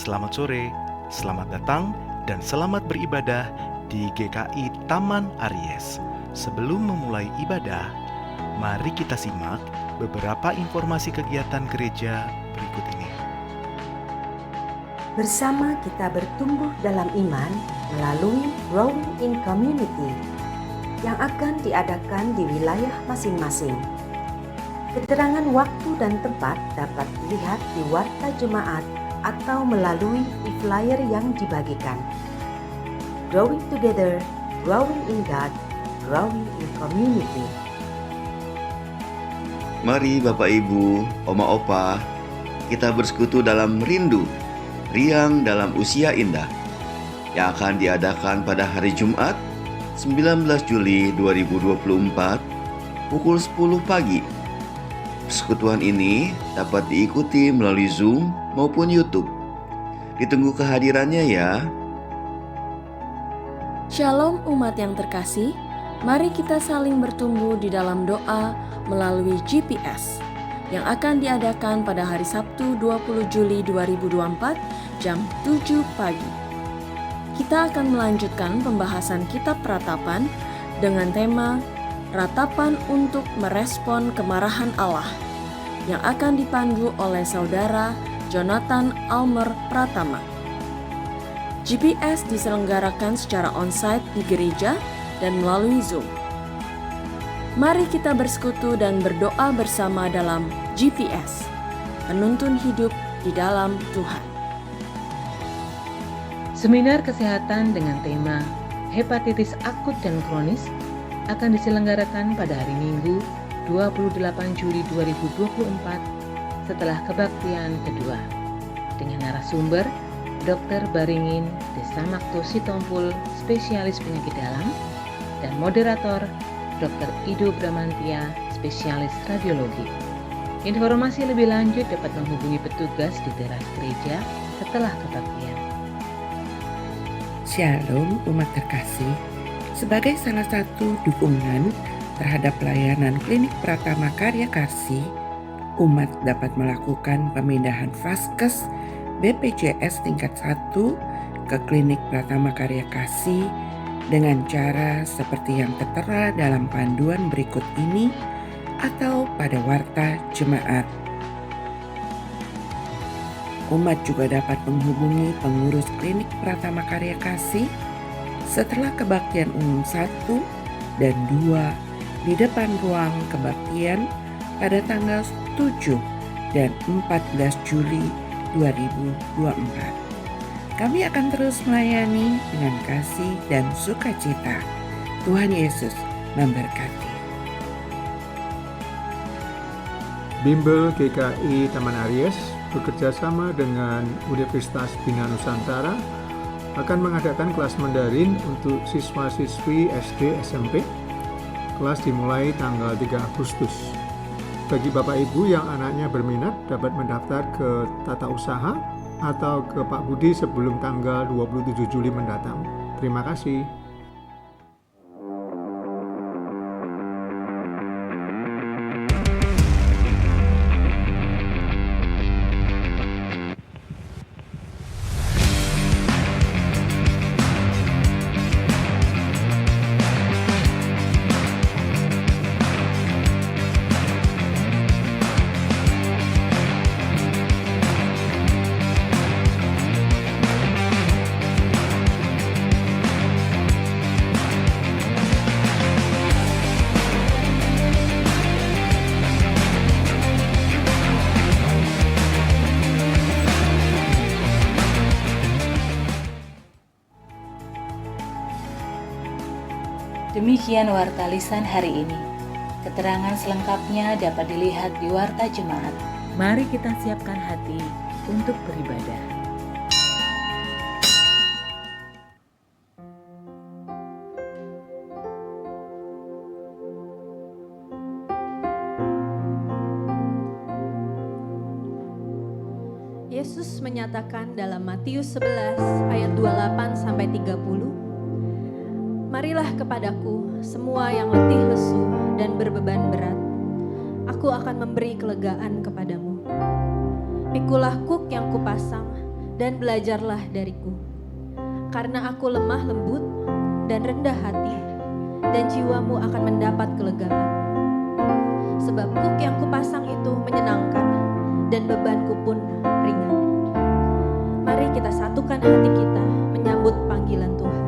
Selamat sore, selamat datang, dan selamat beribadah di GKI Taman Aries. Sebelum memulai ibadah, mari kita simak beberapa informasi kegiatan gereja berikut ini. Bersama kita bertumbuh dalam iman melalui Growing in Community yang akan diadakan di wilayah masing-masing. Keterangan waktu dan tempat dapat dilihat di Warta Jemaat atau melalui e-flyer yang dibagikan. Growing together, growing in God, growing in community. Mari Bapak Ibu, Oma Opa, kita bersekutu dalam rindu, riang dalam usia indah yang akan diadakan pada hari Jumat 19 Juli 2024 pukul 10 pagi. Persekutuan ini dapat diikuti melalui Zoom maupun YouTube. Ditunggu kehadirannya ya. Shalom umat yang terkasih, mari kita saling bertumbuh di dalam doa melalui GPS yang akan diadakan pada hari Sabtu 20 Juli 2024 jam 7 pagi. Kita akan melanjutkan pembahasan kitab Ratapan dengan tema Ratapan untuk merespon kemarahan Allah yang akan dipandu oleh Saudara Jonathan Almer Pratama. GPS diselenggarakan secara onsite di gereja dan melalui Zoom. Mari kita bersekutu dan berdoa bersama dalam GPS, penuntun hidup di dalam Tuhan. Seminar kesehatan dengan tema hepatitis akut dan kronis akan diselenggarakan pada hari Minggu 28 Juli 2024 setelah kebaktian kedua dengan narasumber Dr. Baringin Desamakto Sitompul, spesialis penyakit dalam, dan moderator Dr. Ido Bramantia, spesialis radiologi. Informasi lebih lanjut dapat menghubungi petugas di teras gereja setelah kebaktian. Shalom umat terkasih, sebagai salah satu dukungan terhadap pelayanan Klinik Pratama Karya Kasih, umat dapat melakukan pemindahan vaskes BPJS tingkat 1 ke Klinik Pratama Karya Kasih dengan cara seperti yang tertera dalam panduan berikut ini atau pada Warta Jemaat. Umat juga dapat menghubungi pengurus Klinik Pratama Karya Kasih setelah kebaktian umum 1 dan 2 di depan ruang kebaktian pada tanggal 7 dan 14 Juli 2024. Kami akan terus melayani dengan kasih dan sukacita. Tuhan Yesus memberkati. Bimbel GKI Taman Aries bekerjasama dengan Universitas Bina Nusantara akan mengadakan kelas Mandarin untuk siswa-siswi SD SMP. Kelas dimulai tanggal 3 Agustus. Bagi Bapak Ibu yang anaknya berminat dapat mendaftar ke Tata Usaha atau ke Pak Budi sebelum tanggal 27 Juli mendatang. Terima kasih. Demikian Warta Lisan hari ini. Keterangan selengkapnya dapat dilihat di Warta Jemaat. Mari kita siapkan hati untuk beribadah. Yesus menyatakan dalam Matius 11 ayat 28-30, "Marilah kepadaku semua yang letih lesu dan berbeban berat, aku akan memberi kelegaan kepadamu. Pikulah kuk yang kupasang dan belajarlah dariku. Karena aku lemah lembut dan rendah hati, dan jiwamu akan mendapat kelegaan. Sebab kuk yang kupasang itu menyenangkan, dan bebanku pun ringan. Mari kita satukan hati kita menyambut panggilan Tuhan.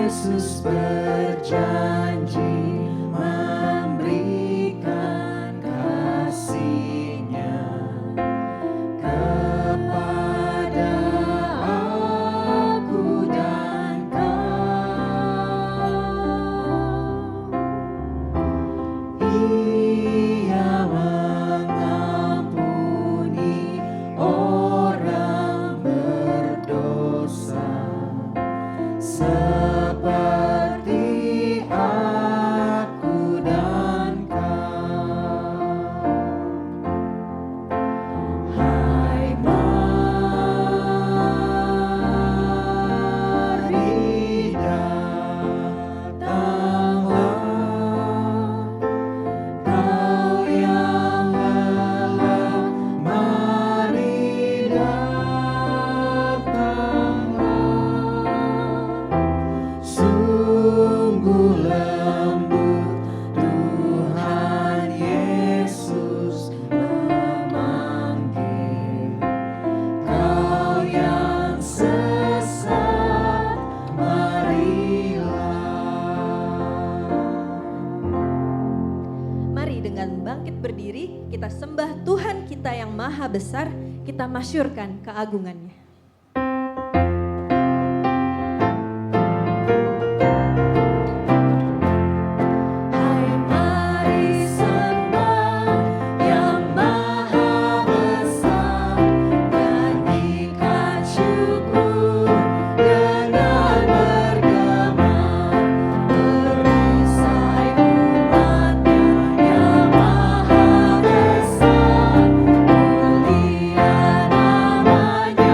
Yesus berjanji memberikan kasih-Nya kepada aku dan kau. Ia mengampuni orang berdosa seperti aku dan kau. Hai, mari datanglah, kau yang lelah, mari datanglah. Sungguh lembut Tuhan Yesus memanggil, kau yang sesat, marilah. Mari dengan bangkit berdiri, kita sembah Tuhan kita yang maha besar, kita masyurkan keagungannya. Hai, mari sembah yang maha besar, nyanyikan syukur dengan bergema, perisai umat-Nya yang maha besar, mulia namanya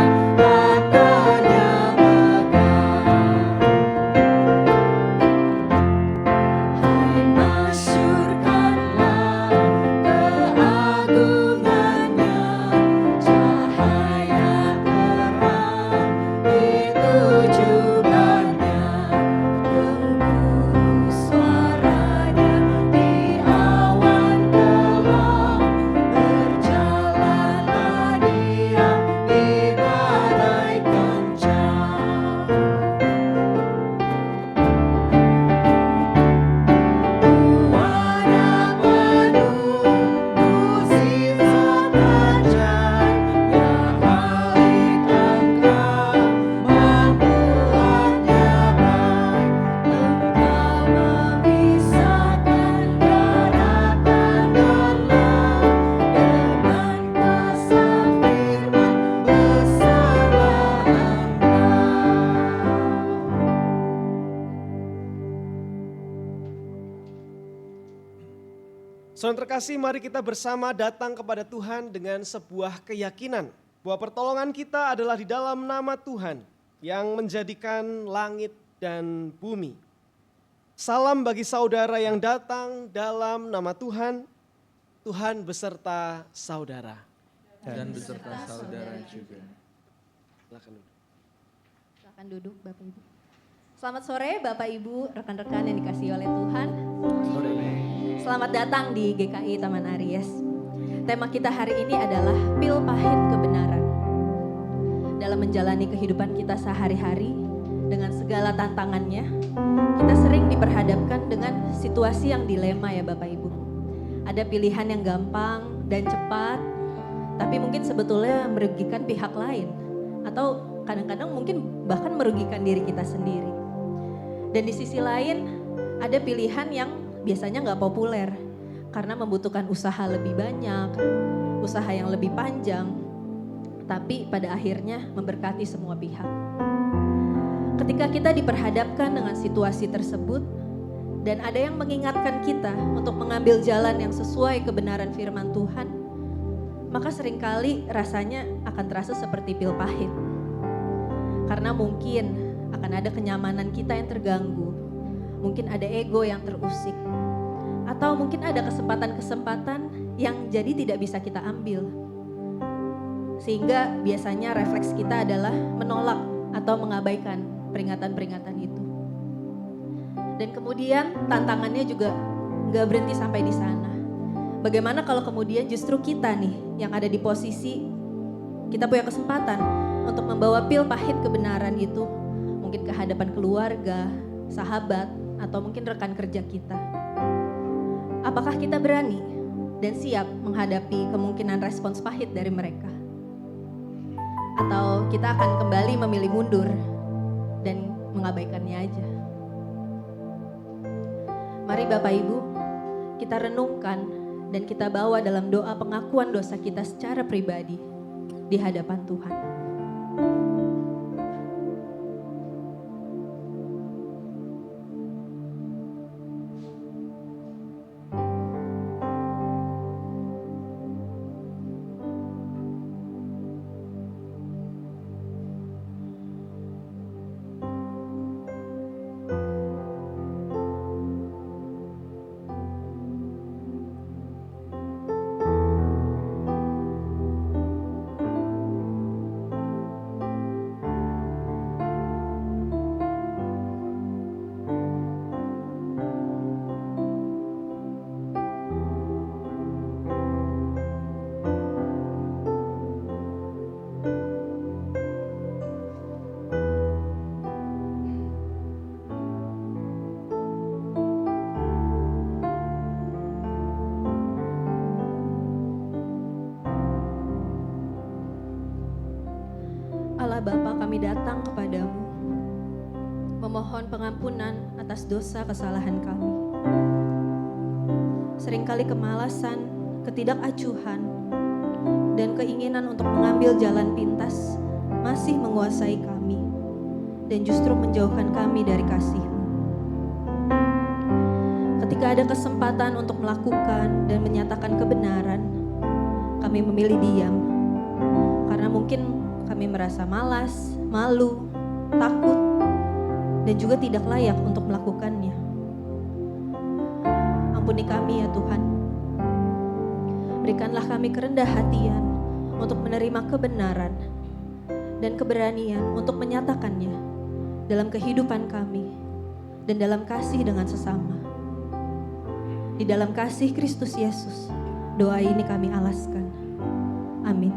Saudara terkasih, mari kita bersama datang kepada Tuhan dengan sebuah keyakinan bahwa pertolongan kita adalah di dalam nama Tuhan yang menjadikan langit dan bumi. Salam bagi saudara yang datang dalam nama Tuhan, Tuhan beserta saudara. Dan beserta saudara juga. Silakan duduk. Silakan duduk Bapak Ibu. Selamat sore Bapak Ibu, rekan-rekan yang dikasihi oleh Tuhan. Selamat datang di GKI Taman Aries. Tema kita hari ini adalah pil pahit kebenaran. Dalam menjalani kehidupan kita sehari-hari dengan segala tantangannya, kita sering diperhadapkan dengan situasi yang dilema ya Bapak Ibu. Ada pilihan yang gampang dan cepat, tapi mungkin sebetulnya merugikan pihak lain. Atau kadang-kadang mungkin bahkan merugikan diri kita sendiri. Dan di sisi lain ada pilihan yang biasanya nggak populer karena membutuhkan usaha lebih banyak, usaha yang lebih panjang, tapi pada akhirnya memberkati semua pihak. Ketika kita diperhadapkan dengan situasi tersebut dan ada yang mengingatkan kita untuk mengambil jalan yang sesuai kebenaran firman Tuhan, maka seringkali rasanya akan terasa seperti pil pahit. Karena mungkin akan ada kenyamanan kita yang terganggu, mungkin ada ego yang terusik, atau mungkin ada kesempatan-kesempatan yang jadi tidak bisa kita ambil. Sehingga biasanya refleks kita adalah menolak atau mengabaikan peringatan-peringatan itu. Dan kemudian tantangannya juga gak berhenti sampai di sana. Bagaimana kalau kemudian justru kita nih yang ada di posisi kita punya kesempatan untuk membawa pil pahit kebenaran itu mungkin ke hadapan keluarga, sahabat, atau mungkin rekan kerja kita. Apakah kita berani dan siap menghadapi kemungkinan respons pahit dari mereka? Atau kita akan kembali memilih mundur dan mengabaikannya aja? Mari Bapak Ibu, kita renungkan dan kita bawa dalam doa pengakuan dosa kita secara pribadi di hadapan Tuhan. Allah Bapa, kami datang kepadamu, memohon pengampunan atas dosa kesalahan kami. Seringkali kemalasan, ketidakacuhan, dan keinginan untuk mengambil jalan pintas masih menguasai kami dan justru menjauhkan kami dari kasih-Mu. Ketika ada kesempatan untuk melakukan dan menyatakan kebenaran, kami memilih diam karena mungkin kami merasa malas, malu, takut, dan juga tidak layak untuk melakukannya. Ampuni kami ya Tuhan. Berikanlah kami kerendah hatian untuk menerima kebenaran dan keberanian untuk menyatakannya dalam kehidupan kami dan dalam kasih dengan sesama. Di dalam kasih Kristus Yesus, doa ini kami alaskan. Amin.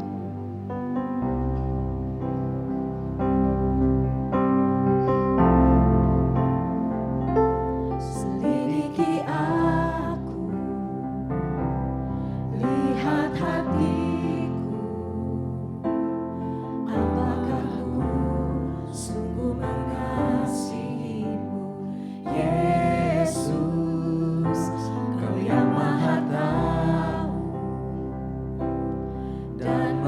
Dan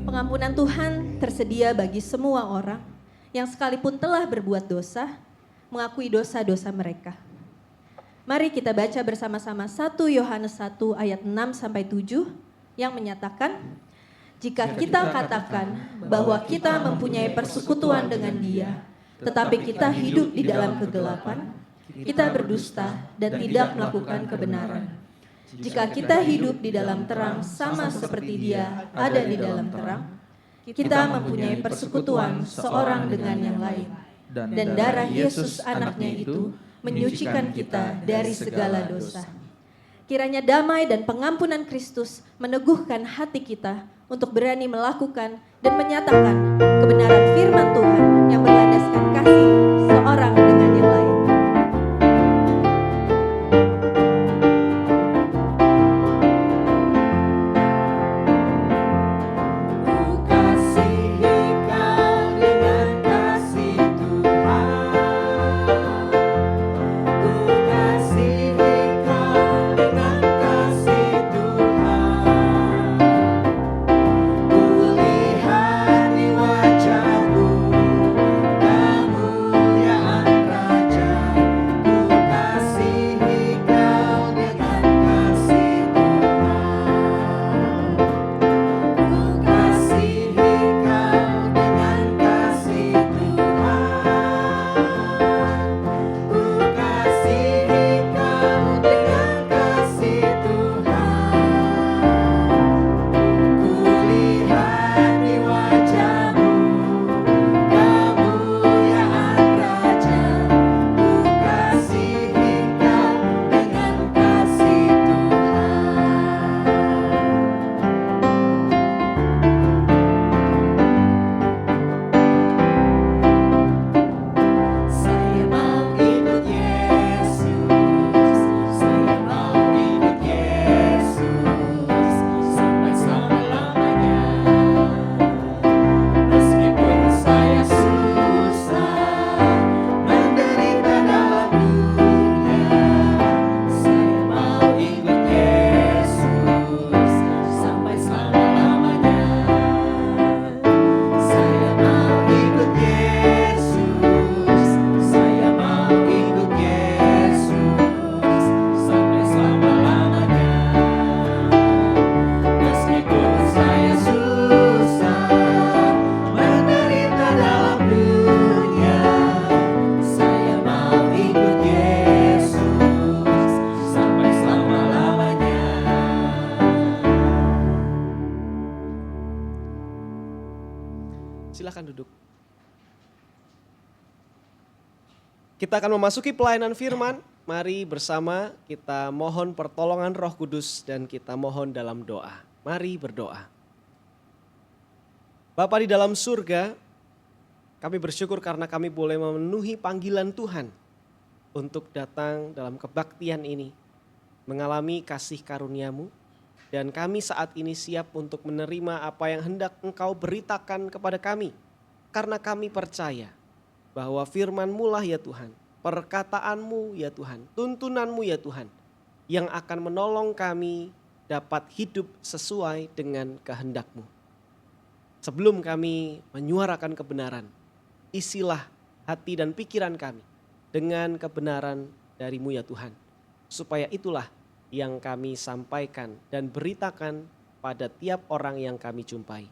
Pengampunan Tuhan tersedia bagi semua orang yang sekalipun telah berbuat dosa, mengakui dosa-dosa mereka. Mari kita baca bersama-sama 1 Yohanes 1 ayat 6-7 yang menyatakan, jika kita katakan bahwa kita mempunyai persekutuan dengan Dia, tetapi kita hidup di dalam kegelapan, kita berdusta dan tidak melakukan kebenaran. Jika kita hidup di dalam terang sama seperti Dia ada di dalam terang, kita mempunyai persekutuan seorang dengan yang lain. Dan darah Yesus anaknya itu menyucikan kita dari segala dosa. Kiranya damai dan pengampunan Kristus meneguhkan hati kita untuk berani melakukan dan menyatakan kebenaran firman Tuhan yang berlandaskan kasih seorang dengan yang lain. Silakan duduk. Kita akan memasuki pelayanan firman. Mari bersama kita mohon pertolongan Roh Kudus dan kita mohon dalam doa. Mari berdoa. Bapa di dalam surga, kami bersyukur karena kami boleh memenuhi panggilan Tuhan untuk datang dalam kebaktian ini, mengalami kasih karunia-Mu, dan kami saat ini siap untuk menerima apa yang hendak Engkau beritakan kepada kami. Karena kami percaya bahwa firman-Mu lah ya Tuhan, perkataan-Mu ya Tuhan, tuntunan-Mu ya Tuhan, yang akan menolong kami dapat hidup sesuai dengan kehendak-Mu. Sebelum kami menyuarakan kebenaran, isilah hati dan pikiran kami dengan kebenaran dari-Mu ya Tuhan. Supaya itulah yang kami sampaikan dan beritakan pada tiap orang yang kami jumpai.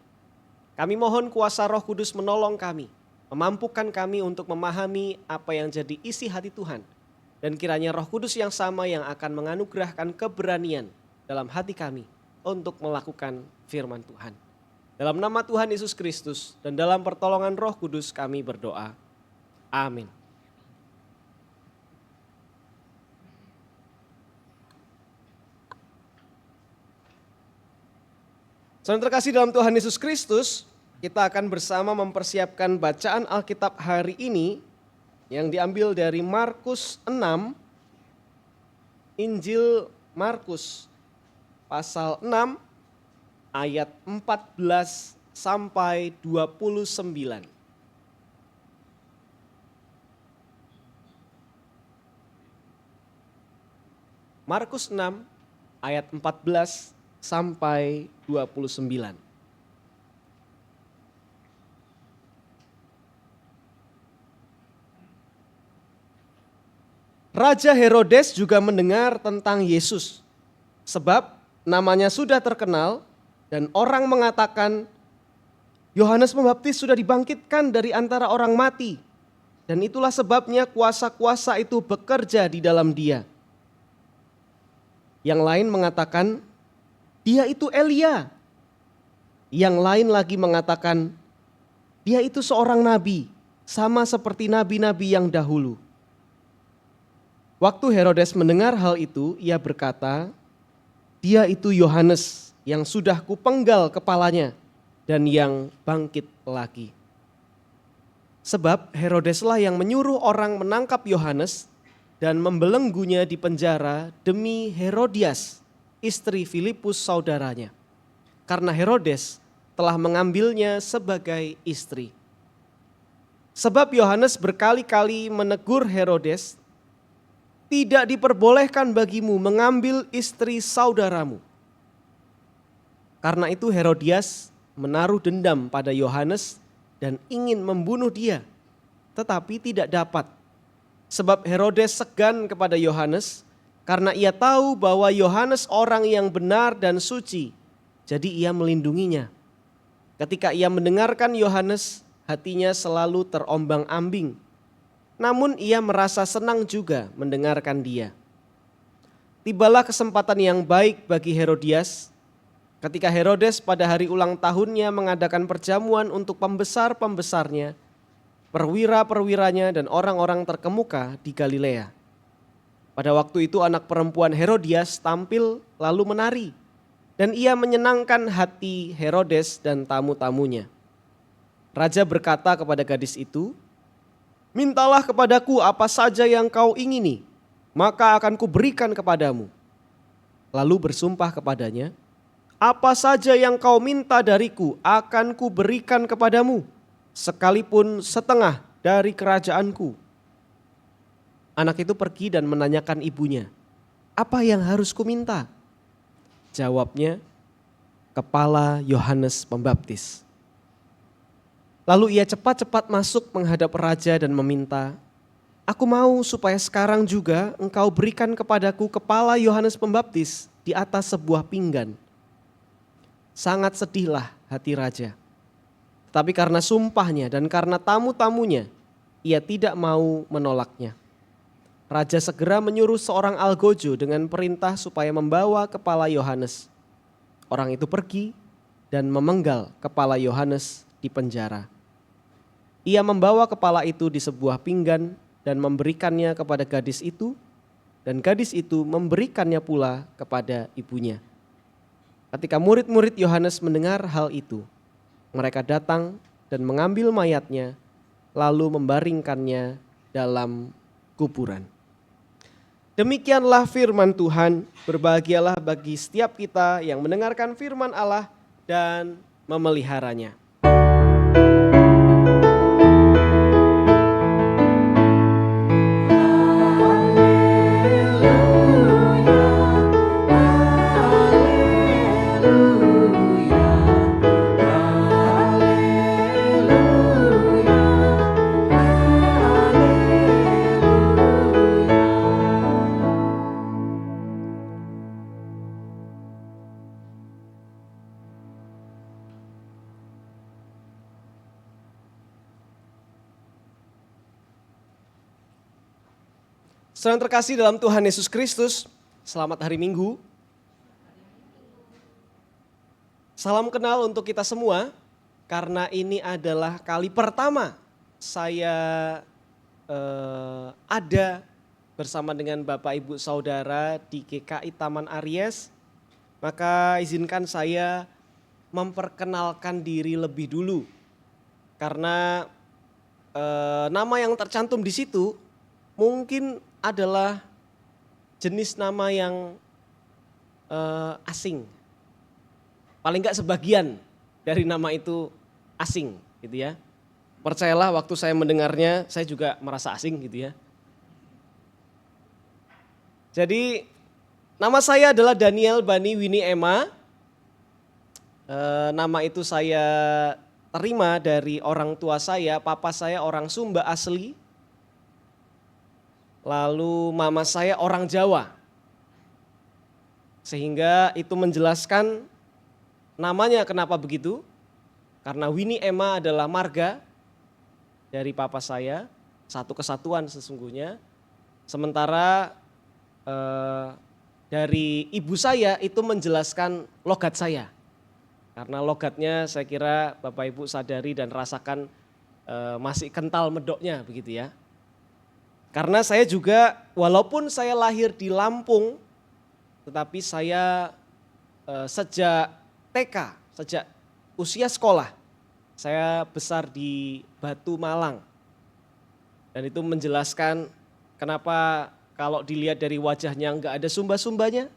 Kami mohon kuasa Roh Kudus menolong kami, memampukan kami untuk memahami apa yang jadi isi hati Tuhan. Dan kiranya Roh Kudus yang sama yang akan menganugerahkan keberanian dalam hati kami untuk melakukan firman Tuhan. Dalam nama Tuhan Yesus Kristus dan dalam pertolongan Roh Kudus kami berdoa. Amin. Saudara terkasih dalam Tuhan Yesus Kristus, kita akan bersama mempersiapkan bacaan Alkitab hari ini yang diambil dari Markus 6, Injil Markus pasal 6 ayat 14 sampai 29. Markus 6 ayat 14 sampai 29. Raja Herodes juga mendengar tentang Yesus, sebab namanya sudah terkenal dan orang mengatakan Yohanes Pembaptis sudah dibangkitkan dari antara orang mati. Dan itulah sebabnya kuasa-kuasa itu bekerja di dalam dia. Yang lain mengatakan dia itu Elia. Yang lain lagi mengatakan dia itu seorang nabi, sama seperti nabi-nabi yang dahulu. Waktu Herodes mendengar hal itu, ia berkata, dia itu Yohanes yang sudah kupenggal kepalanya dan yang bangkit lagi. Sebab Herodeslah yang menyuruh orang menangkap Yohanes dan membelenggunya di penjara demi Herodias, istri Filipus saudaranya. Karena Herodes telah mengambilnya sebagai istri. Sebab Yohanes berkali-kali menegur Herodes, tidak diperbolehkan bagimu mengambil istri saudaramu. Karena itu Herodias menaruh dendam pada Yohanes dan ingin membunuh dia, tetapi tidak dapat. Sebab Herodes segan kepada Yohanes karena ia tahu bahwa Yohanes orang yang benar dan suci, jadi ia melindunginya. Ketika ia mendengarkan Yohanes, hatinya selalu terombang-ambing. Namun ia merasa senang juga mendengarkan dia. Tibalah kesempatan yang baik bagi Herodias ketika Herodes pada hari ulang tahunnya mengadakan perjamuan untuk pembesar-pembesarnya, perwira-perwiranya dan orang-orang terkemuka di Galilea. Pada waktu itu anak perempuan Herodias tampil lalu menari, dan ia menyenangkan hati Herodes dan tamu-tamunya. Raja berkata kepada gadis itu, mintalah kepadaku apa saja yang kau ingini, maka akan kuberikan kepadamu. Lalu bersumpah kepadanya, apa saja yang kau minta dariku akan kuberikan kepadamu, sekalipun setengah dari kerajaanku. Anak itu pergi dan menanyakan ibunya, apa yang harus kuminta? Jawabnya, kepala Yohanes Pembaptis. Lalu ia cepat-cepat masuk menghadap raja dan meminta, aku mau supaya sekarang juga engkau berikan kepadaku kepala Yohanes Pembaptis di atas sebuah pinggan. Sangat sedihlah hati raja. Tetapi karena sumpahnya dan karena tamu-tamunya, ia tidak mau menolaknya. Raja segera menyuruh seorang algojo dengan perintah supaya membawa kepala Yohanes. Orang itu pergi dan memenggal kepala Yohanes di penjara. Ia membawa kepala itu di sebuah pinggan dan memberikannya kepada gadis itu, dan gadis itu memberikannya pula kepada ibunya. Ketika murid-murid Yohanes mendengar hal itu, mereka datang dan mengambil mayatnya, lalu membaringkannya dalam kuburan. Demikianlah firman Tuhan, berbahagialah bagi setiap kita yang mendengarkan firman Allah dan memeliharanya. Saudara terkasih dalam Tuhan Yesus Kristus, selamat hari Minggu. Salam kenal untuk kita semua, karena ini adalah kali pertama saya ada bersama dengan Bapak Ibu Saudara di GKI Taman Aries. Maka izinkan saya memperkenalkan diri lebih dulu, karena nama yang tercantum di situ mungkin adalah jenis nama yang asing. Paling enggak sebagian dari nama itu asing gitu ya. Percayalah waktu saya mendengarnya saya juga merasa asing gitu ya. Jadi nama saya adalah Daniel Bani Winnie Emma. Nama itu saya terima dari orang tua saya, papa saya orang Sumba asli. lalu mama saya orang Jawa. Sehingga itu menjelaskan namanya kenapa begitu. Karena Winnie Emma adalah marga dari papa saya, satu kesatuan sesungguhnya. Sementara dari ibu saya itu menjelaskan logat saya. Karena logatnya saya kira Bapak Ibu sadari dan rasakan masih kental medoknya begitu ya. Karena saya juga walaupun saya lahir di Lampung, tetapi saya sejak TK, sejak usia sekolah, saya besar di Batu Malang. Dan itu menjelaskan kenapa kalau dilihat dari wajahnya enggak ada sumba-sumbanya.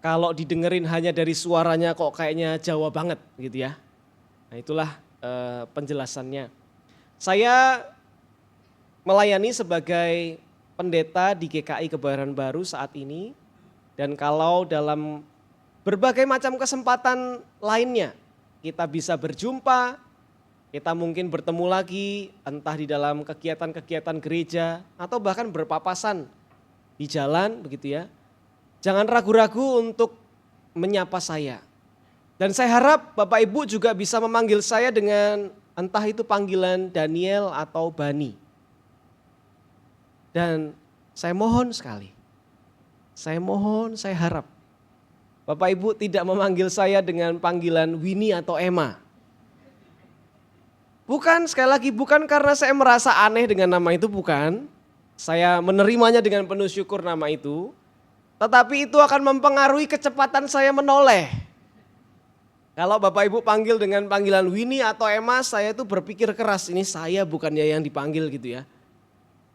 Kalau didengerin hanya dari suaranya kok kayaknya Jawa banget gitu ya. Nah itulah penjelasannya. Saya melayani sebagai pendeta di GKI Kebayoran Baru saat ini. Dan kalau dalam berbagai macam kesempatan lainnya kita bisa berjumpa, kita mungkin bertemu lagi entah di dalam kegiatan-kegiatan gereja atau bahkan berpapasan di jalan begitu ya. Jangan ragu-ragu untuk menyapa saya. Dan saya harap Bapak Ibu juga bisa memanggil saya dengan entah itu panggilan Daniel atau Bani. Dan saya mohon sekali, saya harap Bapak Ibu tidak memanggil saya dengan panggilan Winnie atau Emma. Bukan, sekali lagi bukan karena saya merasa aneh dengan nama itu, bukan. Saya menerimanya dengan penuh syukur nama itu. Tetapi itu akan mempengaruhi kecepatan saya menoleh. Kalau Bapak Ibu panggil dengan panggilan Winnie atau Emma, saya itu berpikir keras, ini saya bukannya yang dipanggil gitu ya.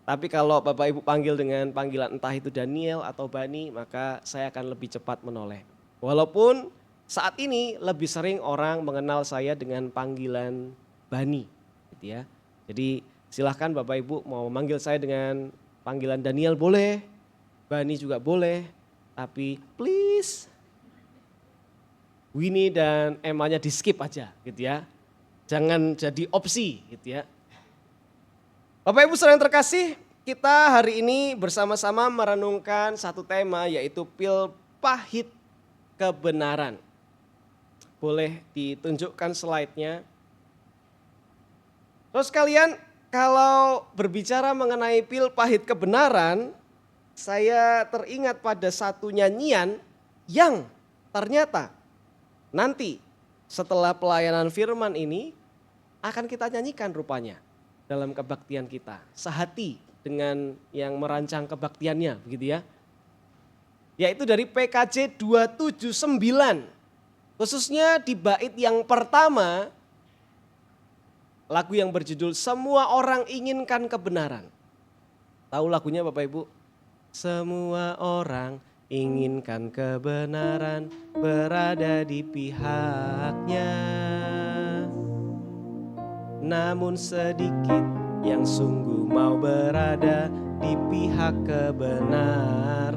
Tapi kalau Bapak Ibu panggil dengan panggilan entah itu Daniel atau Bani, maka saya akan lebih cepat menoleh. Walaupun saat ini lebih sering orang mengenal saya dengan panggilan Bani gitu ya. Jadi silahkan Bapak Ibu mau manggil saya dengan panggilan Daniel boleh, Bani juga boleh, tapi please Winnie dan Emma-nya di skip aja gitu ya. Jangan jadi opsi gitu ya. Bapak Ibu saudara yang terkasih, kita hari ini bersama-sama merenungkan satu tema yaitu pil pahit kebenaran. Boleh ditunjukkan slide-nya. Terus kalian kalau berbicara mengenai pil pahit kebenaran, saya teringat pada satu nyanyian yang ternyata nanti setelah pelayanan firman ini akan kita nyanyikan rupanya dalam kebaktian kita. Sehati dengan yang merancang kebaktiannya begitu ya. Yaitu dari PKJ 279. Khususnya di bait yang pertama lagu yang berjudul Semua Orang Inginkan Kebenaran. Tahu lagunya Bapak Ibu? Semua orang inginkan kebenaran, berada di pihaknya. Namun sedikit yang sungguh mau berada di pihak kebenaran.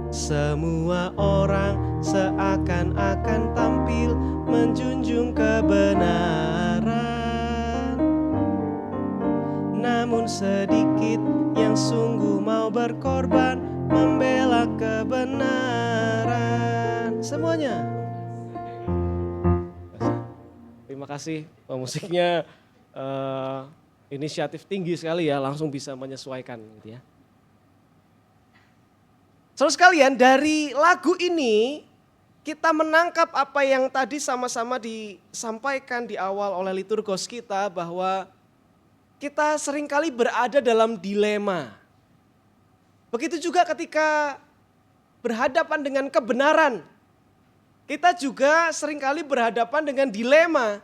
Semua orang seakan-akan tampil menjunjung kebenaran. Namun sedikit yang sungguh mau berkorban membela kebenaran. Semuanya. Terima kasih pemusiknya, inisiatif tinggi sekali ya, langsung bisa menyesuaikan gitu ya. Saudara sekalian, dari lagu ini kita menangkap apa yang tadi sama-sama disampaikan di awal oleh liturgos kita, bahwa kita seringkali berada dalam dilema. Begitu juga ketika berhadapan dengan kebenaran, kita juga seringkali berhadapan dengan dilema.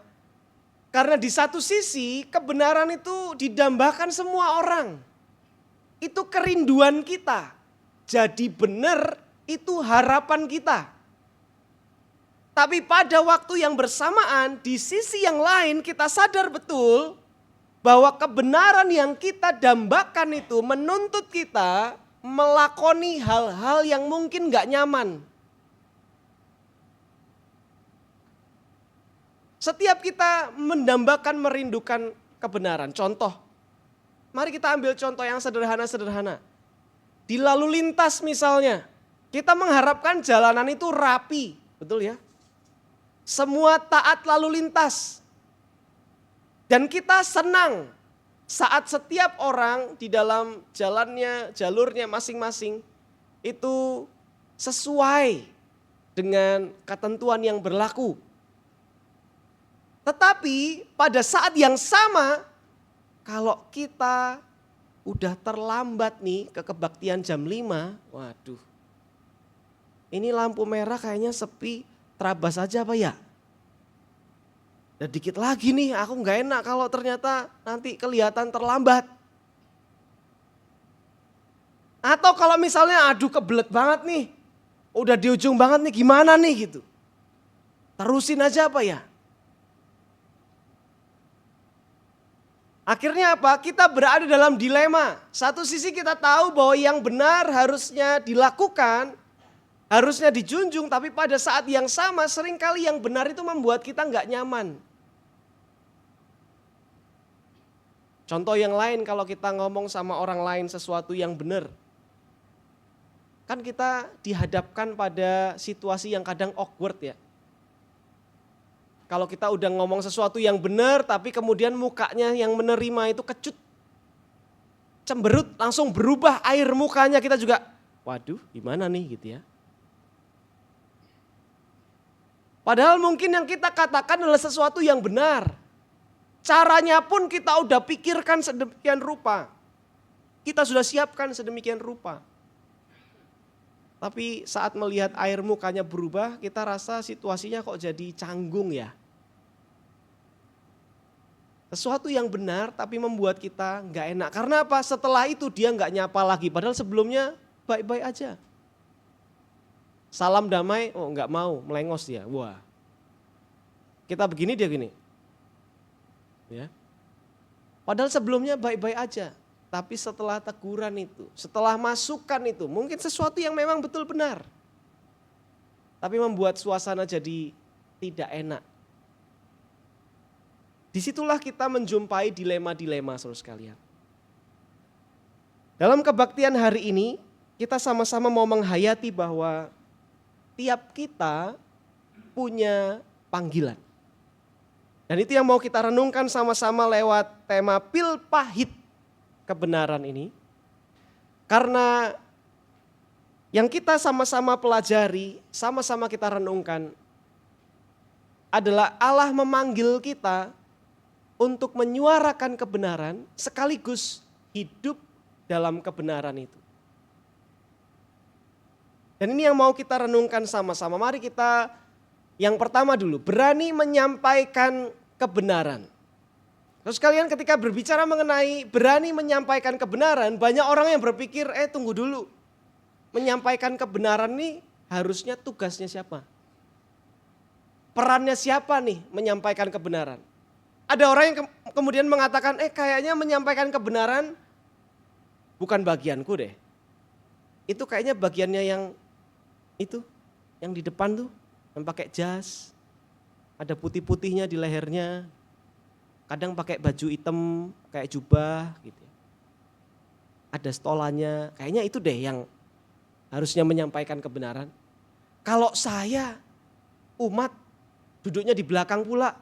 Karena di satu sisi kebenaran itu didambakan semua orang. Itu kerinduan kita. Jadi benar itu harapan kita. Tapi pada waktu yang bersamaan di sisi yang lain kita sadar betul bahwa kebenaran yang kita dambakan itu menuntut kita melakoni hal-hal yang mungkin gak nyaman. Setiap kita mendambakan merindukan kebenaran. Contoh, Mari kita ambil contoh yang sederhana-sederhana. Di lalu lintas misalnya, kita mengharapkan jalanan itu rapi, betul ya? Semua taat lalu lintas. Dan kita senang saat setiap orang di dalam jalannya, jalurnya masing-masing itu sesuai dengan ketentuan yang berlaku. Tetapi pada saat yang sama, kalau kita udah terlambat nih ke kebaktian jam 5, waduh. Ini lampu merah kayaknya sepi, terabas aja apa ya? Dan dikit lagi nih, aku nggak enak kalau ternyata nanti kelihatan terlambat. Atau kalau misalnya aduh kebelet banget nih, udah di ujung banget nih gimana nih gitu. Terusin aja apa ya? Akhirnya apa? Kita berada dalam dilema. Satu sisi kita tahu bahwa yang benar harusnya dilakukan, harusnya dijunjung, tapi pada saat yang sama seringkali yang benar itu membuat kita nggak nyaman. Contoh yang lain kalau kita ngomong sama orang lain sesuatu yang benar. Kan kita dihadapkan pada situasi yang kadang awkward ya. Kalau kita udah ngomong sesuatu yang benar tapi kemudian mukanya yang menerima itu kecut, cemberut, langsung berubah air mukanya, kita juga waduh gimana nih gitu ya. Padahal mungkin yang kita katakan adalah sesuatu yang benar. Caranya pun kita udah pikirkan sedemikian rupa. Kita sudah siapkan sedemikian rupa. Tapi saat melihat air mukanya berubah, kita rasa situasinya kok jadi canggung ya. Sesuatu yang benar tapi membuat kita nggak enak. Karena apa? Setelah itu dia nggak nyapa lagi. Padahal sebelumnya baik-baik aja. Salam damai, oh nggak mau, melengos dia. Wah, kita begini dia gini. Ya. Padahal sebelumnya baik-baik aja. Tapi setelah teguran itu, setelah masukan itu, mungkin sesuatu yang memang betul benar. Tapi membuat suasana jadi tidak enak. Disitulah kita menjumpai dilema-dilema saudara sekalian. Dalam kebaktian hari ini, kita sama-sama mau menghayati bahwa tiap kita punya panggilan. Dan itu yang mau kita renungkan sama-sama lewat tema pil pahit kebenaran ini. Karena yang kita sama-sama pelajari, sama-sama kita renungkan adalah Allah memanggil kita untuk menyuarakan kebenaran sekaligus hidup dalam kebenaran itu. Dan ini yang mau kita renungkan sama-sama. Mari kita yang pertama dulu, berani menyampaikan kebenaran. Terus kalian ketika berbicara mengenai berani menyampaikan kebenaran, banyak orang yang berpikir, tunggu dulu. Menyampaikan kebenaran nih harusnya tugasnya siapa? Perannya siapa nih menyampaikan kebenaran? Ada orang yang kemudian mengatakan, kayaknya menyampaikan kebenaran bukan bagianku deh. Itu kayaknya bagiannya yang itu, yang di depan tuh, yang pakai jas, ada putih-putihnya di lehernya, kadang pakai baju hitam kayak jubah gitu. Ada stolannya, kayaknya itu deh yang harusnya menyampaikan kebenaran. Kalau saya umat duduknya di belakang pula,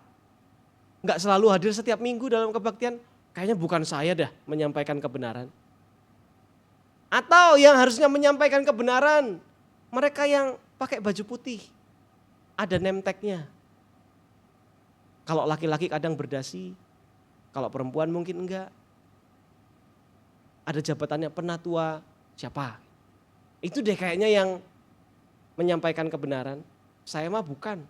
nggak selalu hadir setiap minggu dalam kebaktian, kayaknya bukan saya dah menyampaikan kebenaran. Atau yang harusnya menyampaikan kebenaran, mereka yang pakai baju putih, ada name tag-nya. Kalau laki-laki kadang berdasi, kalau perempuan mungkin enggak. Ada jabatannya penatua siapa? Itu deh kayaknya yang menyampaikan kebenaran. Saya mah bukan.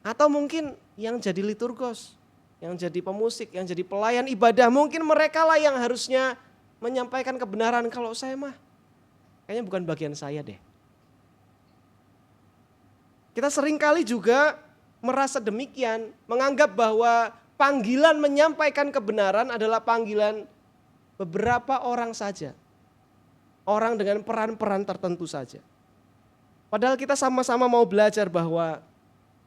Atau mungkin yang jadi liturgos, yang jadi pemusik, yang jadi pelayan ibadah. Mungkin mereka lah yang harusnya menyampaikan kebenaran. Kalau saya mah kayaknya bukan bagian saya deh. Kita seringkali juga merasa demikian, menganggap bahwa panggilan menyampaikan kebenaran adalah panggilan beberapa orang saja. Orang dengan peran-peran tertentu saja. Padahal kita sama-sama mau belajar bahwa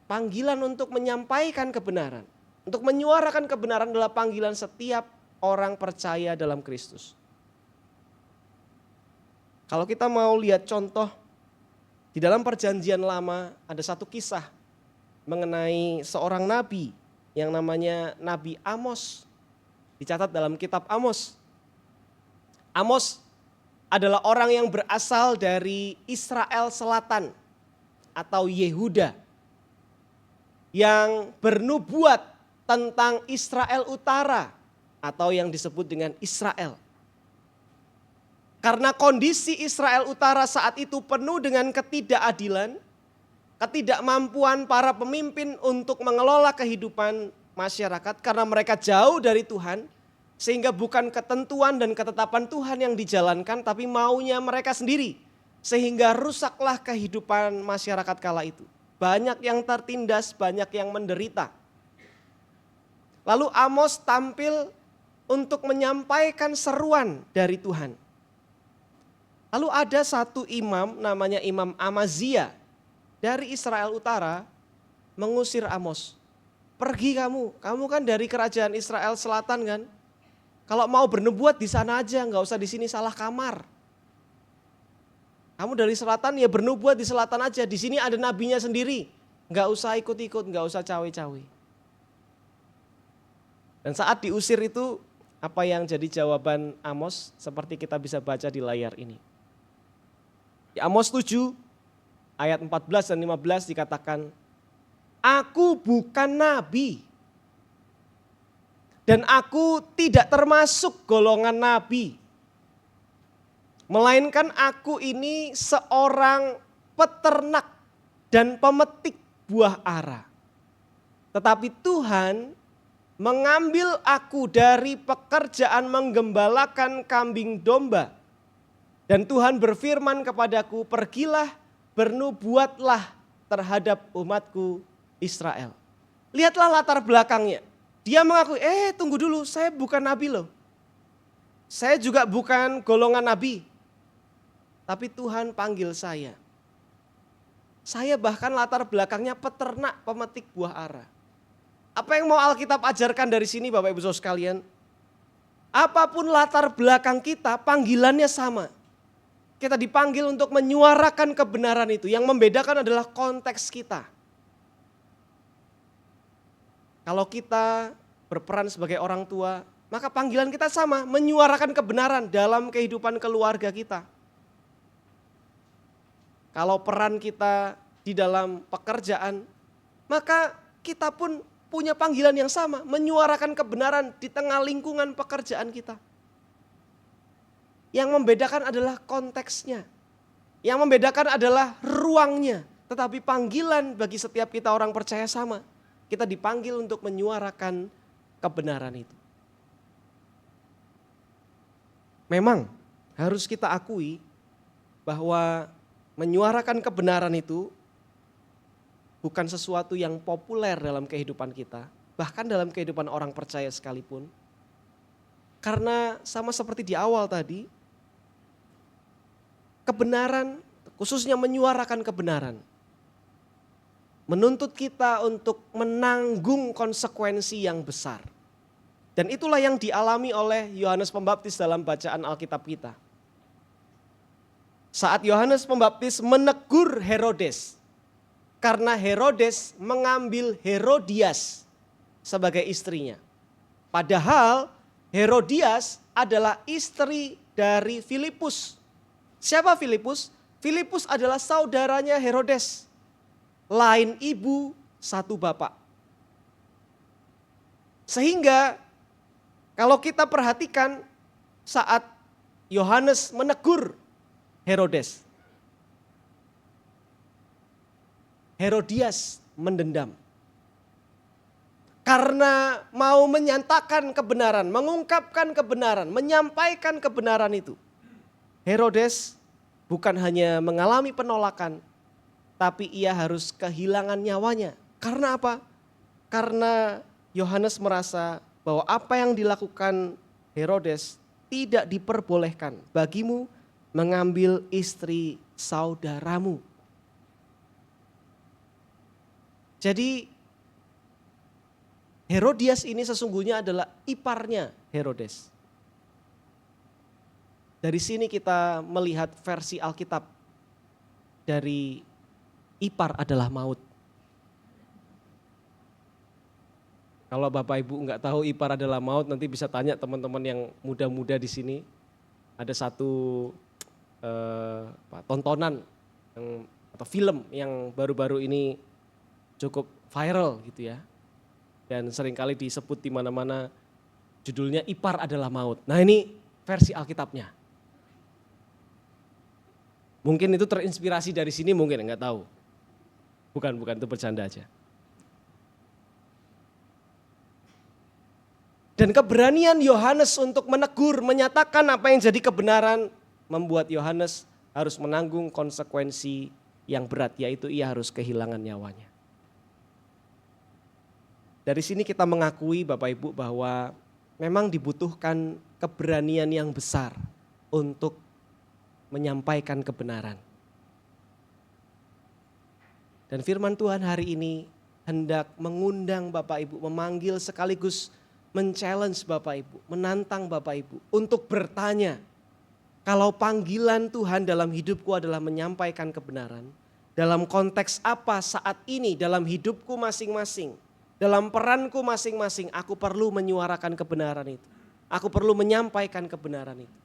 panggilan untuk menyampaikan kebenaran, untuk menyuarakan kebenaran adalah panggilan setiap orang percaya dalam Kristus. Kalau kita mau lihat contoh, di dalam perjanjian lama ada satu kisah mengenai seorang nabi yang namanya Nabi Amos. Dicatat dalam kitab Amos. Amos adalah orang yang berasal dari Israel Selatan atau Yehuda, yang bernubuat tentang Israel Utara atau yang disebut dengan Israel. Karena kondisi Israel Utara saat itu penuh dengan ketidakadilan, ketidakmampuan para pemimpin untuk mengelola kehidupan masyarakat karena mereka jauh dari Tuhan, sehingga bukan ketentuan dan ketetapan Tuhan yang dijalankan tapi maunya mereka sendiri, sehingga rusaklah kehidupan masyarakat kala itu. Banyak yang tertindas, banyak yang menderita. Lalu Amos tampil untuk menyampaikan seruan dari Tuhan. Lalu ada satu imam namanya Imam Amazia dari Israel Utara mengusir Amos. Pergi kamu kan dari kerajaan Israel Selatan kan. Kalau mau bernubuat di sana aja, nggak usah di sini, salah kamar. Kamu dari selatan ya bernubuat di selatan aja, di sini ada nabinya sendiri. Nggak usah ikut-ikut, nggak usah cawe-cawe. Dan saat diusir itu, apa yang jadi jawaban Amos seperti kita bisa baca di layar ini. Di Amos 7 ayat 14 dan 15 dikatakan, aku bukan nabi dan aku tidak termasuk golongan nabi. Melainkan aku ini seorang peternak dan pemetik buah ara. Tetapi Tuhan mengambil aku dari pekerjaan menggembalakan kambing domba. Dan Tuhan berfirman kepadaku, pergilah bernubuatlah terhadap umatku Israel. Lihatlah latar belakangnya. Dia mengaku, tunggu dulu, saya bukan nabi loh. Saya juga bukan golongan nabi. Tapi Tuhan panggil saya. Saya bahkan latar belakangnya peternak pemetik buah ara. Apa yang mau Alkitab ajarkan dari sini Bapak Ibu Saudara sekalian? Apapun latar belakang kita, panggilannya sama. Kita dipanggil untuk menyuarakan kebenaran itu. Yang membedakan adalah konteks kita. Kalau kita berperan sebagai orang tua, maka panggilan kita sama, menyuarakan kebenaran dalam kehidupan keluarga kita. Kalau peran kita di dalam pekerjaan, maka kita pun punya panggilan yang sama, menyuarakan kebenaran di tengah lingkungan pekerjaan kita. Yang membedakan adalah konteksnya. Yang membedakan adalah ruangnya. Tetapi panggilan bagi setiap kita orang percaya sama. Kita dipanggil untuk menyuarakan kebenaran itu. Memang harus kita akui bahwa menyuarakan kebenaran itu bukan sesuatu yang populer dalam kehidupan kita. Bahkan dalam kehidupan orang percaya sekalipun. Karena sama seperti di awal tadi, kebenaran, khususnya menyuarakan kebenaran, menuntut kita untuk menanggung konsekuensi yang besar. Dan itulah yang dialami oleh Yohanes Pembaptis dalam bacaan Alkitab kita. Saat Yohanes Pembaptis menegur Herodes, karena Herodes mengambil Herodias sebagai istrinya. Padahal Herodias adalah istri dari Filipus. Siapa Filipus? Filipus adalah saudaranya Herodes. Lain ibu, satu bapak. Sehingga kalau kita perhatikan saat Yohanes menegur Herodes, Herodias mendendam. Karena mau menyatakan kebenaran, mengungkapkan kebenaran, menyampaikan kebenaran itu. Herodes bukan hanya mengalami penolakan, tapi ia harus kehilangan nyawanya. Karena apa? Karena Yohanes merasa bahwa apa yang dilakukan Herodes tidak diperbolehkan bagimu mengambil istri saudaramu. Jadi Herodias ini sesungguhnya adalah iparnya Herodes. Dari sini kita melihat versi Alkitab dari ipar adalah maut. Kalau Bapak Ibu nggak tahu ipar adalah maut, nanti bisa tanya teman-teman yang muda-muda di sini. Ada satu tontonan atau film yang baru-baru ini cukup viral gitu ya. Dan seringkali disebut di mana-mana judulnya ipar adalah maut. Nah ini versi Alkitabnya. Mungkin itu terinspirasi dari sini, mungkin nggak tahu. Bukan itu bercanda aja. Dan keberanian Yohanes untuk menegur, menyatakan apa yang jadi kebenaran, membuat Yohanes harus menanggung konsekuensi yang berat, yaitu ia harus kehilangan nyawanya. Dari sini kita mengakui Bapak Ibu bahwa memang dibutuhkan keberanian yang besar untuk menyampaikan kebenaran. Dan firman Tuhan hari ini hendak mengundang Bapak Ibu, memanggil sekaligus men-challenge Bapak Ibu, menantang Bapak Ibu untuk bertanya, kalau panggilan Tuhan dalam hidupku adalah menyampaikan kebenaran, dalam konteks apa saat ini dalam hidupku masing-masing, dalam peranku masing-masing, aku perlu menyuarakan kebenaran itu. Aku perlu menyampaikan kebenaran itu.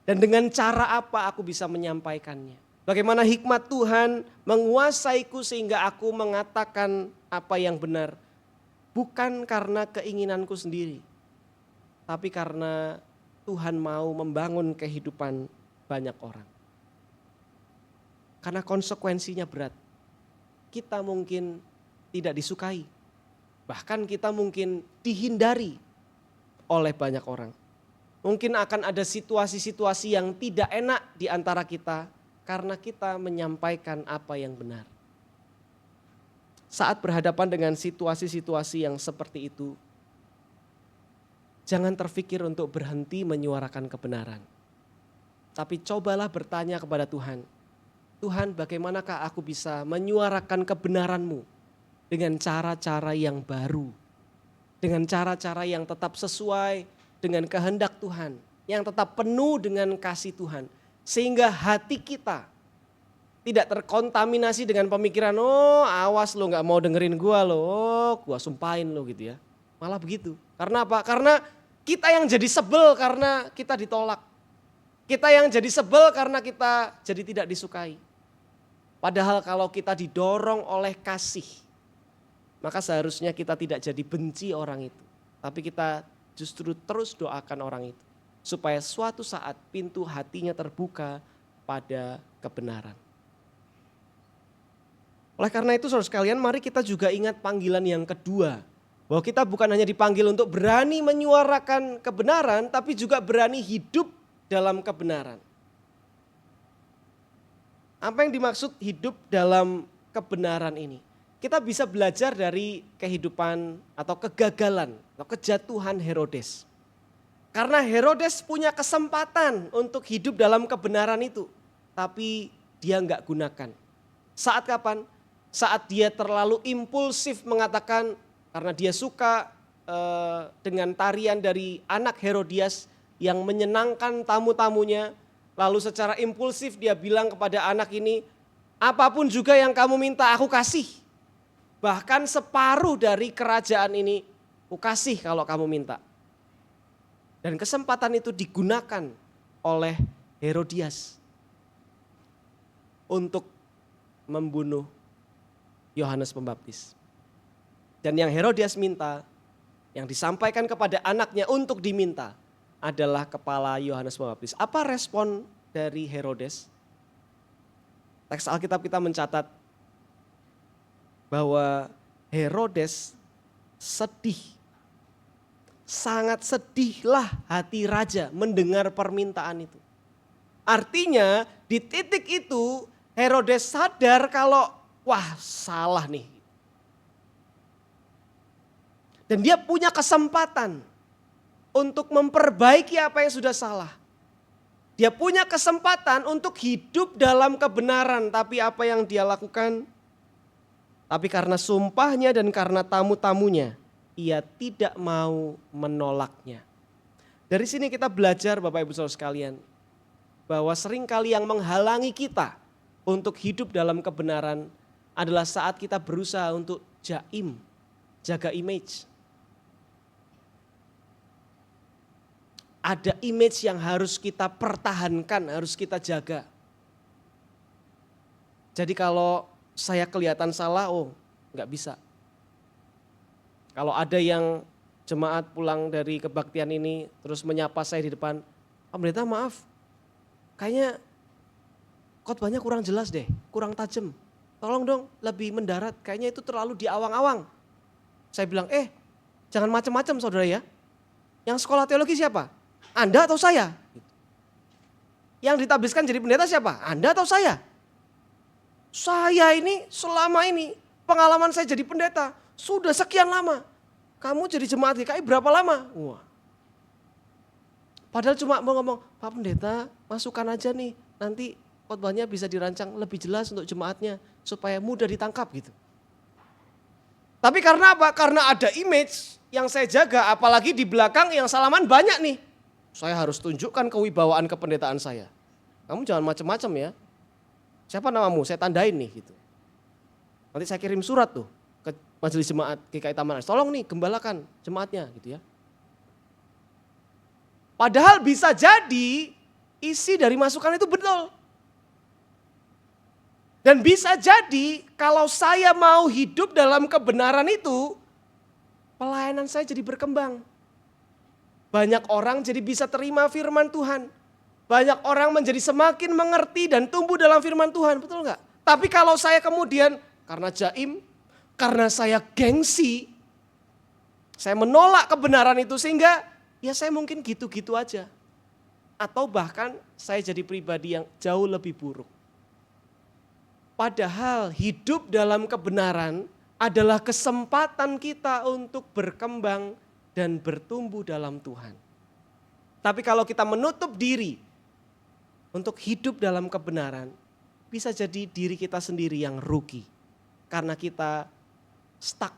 Dan dengan cara apa aku bisa menyampaikannya? Bagaimana hikmat Tuhan menguasaiku sehingga aku mengatakan apa yang benar. Bukan karena keinginanku sendiri, tapi karena Tuhan mau membangun kehidupan banyak orang. Karena konsekuensinya berat. Kita mungkin tidak disukai, bahkan kita mungkin dihindari oleh banyak orang. Mungkin akan ada situasi-situasi yang tidak enak di antara kita karena kita menyampaikan apa yang benar. Saat berhadapan dengan situasi-situasi yang seperti itu, jangan terfikir untuk berhenti menyuarakan kebenaran. Tapi cobalah bertanya kepada Tuhan, Tuhan bagaimanakah aku bisa menyuarakan kebenaran-Mu dengan cara-cara yang baru, dengan cara-cara yang tetap sesuai dengan kehendak Tuhan, yang tetap penuh dengan kasih Tuhan, sehingga hati kita tidak terkontaminasi dengan pemikiran, oh awas lo gak mau dengerin gua lo, oh gua sumpahin lo gitu ya. Malah begitu. Karena apa? Karena kita yang jadi sebel karena kita ditolak. Kita yang jadi sebel karena kita jadi tidak disukai. Padahal kalau kita didorong oleh kasih, maka seharusnya kita tidak jadi benci orang itu. Tapi kita justru terus doakan orang itu. Supaya suatu saat pintu hatinya terbuka pada kebenaran. Oleh karena itu saudara sekalian, mari kita juga ingat panggilan yang kedua. Bahwa kita bukan hanya dipanggil untuk berani menyuarakan kebenaran, tapi juga berani hidup dalam kebenaran. Apa yang dimaksud hidup dalam kebenaran ini? Kita bisa belajar dari kehidupan atau kegagalan atau kejatuhan Herodes. Karena Herodes punya kesempatan untuk hidup dalam kebenaran itu, tapi dia enggak gunakan. Saat kapan? Saat dia terlalu impulsif mengatakan karena dia suka dengan tarian dari anak Herodias yang menyenangkan tamu-tamunya. Lalu secara impulsif dia bilang kepada anak ini, apapun juga yang kamu minta aku kasih. Bahkan separuh dari kerajaan ini aku kasih kalau kamu minta. Dan kesempatan itu digunakan oleh Herodias untuk membunuh Yohanes Pembaptis. Dan yang Herodias minta, yang disampaikan kepada anaknya untuk diminta adalah kepala Yohanes Pembaptis. Apa respon dari Herodes? Teks Alkitab kita mencatat bahwa Herodes sedih. Sangat sedihlah hati raja mendengar permintaan itu. Artinya di titik itu Herodes sadar kalau wah salah nih. Dan dia punya kesempatan untuk memperbaiki apa yang sudah salah. Dia punya kesempatan untuk hidup dalam kebenaran, tapi apa yang dia lakukan? Tapi karena sumpahnya dan karena tamu-tamunya, ia tidak mau menolaknya. Dari sini kita belajar Bapak Ibu Saudara sekalian, bahwa seringkali yang menghalangi kita untuk hidup dalam kebenaran adalah saat kita berusaha untuk jaim, jaga image. Ada image yang harus kita pertahankan, harus kita jaga. Jadi kalau saya kelihatan salah, nggak bisa. Kalau ada yang jemaat pulang dari kebaktian ini terus menyapa saya di depan, Pak Pendeta maaf, kayaknya khotbahnya kurang jelas deh, kurang tajam. Tolong dong lebih mendarat, kayaknya itu terlalu di awang-awang. Saya bilang, jangan macam-macam saudara ya. Yang sekolah teologi siapa? Anda atau saya? Yang ditabiskan jadi pendeta siapa? Anda atau saya? Saya ini selama ini pengalaman saya jadi pendeta sudah sekian lama. Kamu jadi jemaat GKI berapa lama? Wah. Padahal cuma mau ngomong, Pak Pendeta masukkan aja nih, nanti khotbahnya bisa dirancang lebih jelas untuk jemaatnya supaya mudah ditangkap gitu. Tapi karena apa? Karena ada image yang saya jaga, apalagi di belakang yang salaman banyak nih. Saya harus tunjukkan kewibawaan kependetaan saya. Kamu jangan macam-macam ya. Siapa namamu? Saya tandain nih gitu. Nanti saya kirim surat tuh ke Majelis Jemaat GKI Taman Aries. Tolong nih gembalakan jemaatnya gitu ya. Padahal bisa jadi isi dari masukan itu betul. Dan bisa jadi kalau saya mau hidup dalam kebenaran itu, pelayanan saya jadi berkembang. Banyak orang jadi bisa terima firman Tuhan. Banyak orang menjadi semakin mengerti dan tumbuh dalam firman Tuhan, betul enggak? Tapi kalau saya kemudian karena jaim, karena saya gengsi, saya menolak kebenaran itu sehingga ya saya mungkin gitu-gitu aja. Atau bahkan saya jadi pribadi yang jauh lebih buruk. Padahal hidup dalam kebenaran adalah kesempatan kita untuk berkembang dan bertumbuh dalam Tuhan. Tapi kalau kita menutup diri untuk hidup dalam kebenaran, bisa jadi diri kita sendiri yang rugi. Karena kita stuck,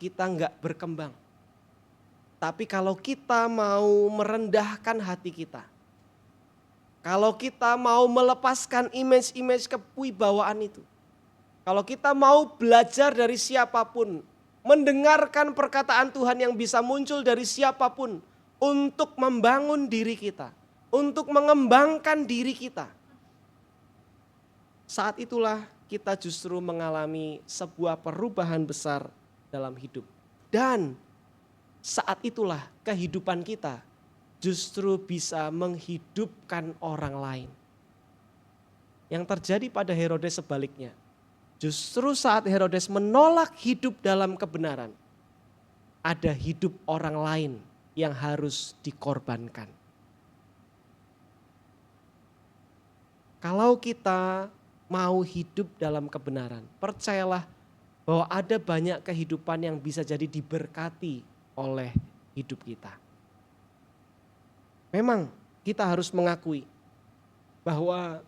kita enggak berkembang. Tapi kalau kita mau merendahkan hati kita, kalau kita mau melepaskan image-image kewibawaan itu, kalau kita mau belajar dari siapapun, mendengarkan perkataan Tuhan yang bisa muncul dari siapapun untuk membangun diri kita, untuk mengembangkan diri kita. Saat itulah kita justru mengalami sebuah perubahan besar dalam hidup. Dan saat itulah kehidupan kita justru bisa menghidupkan orang lain. Yang terjadi pada Herodes sebaliknya. Justru saat Herodes menolak hidup dalam kebenaran, ada hidup orang lain yang harus dikorbankan. Kalau kita mau hidup dalam kebenaran, percayalah bahwa ada banyak kehidupan yang bisa jadi diberkati oleh hidup kita. Memang kita harus mengakui bahwa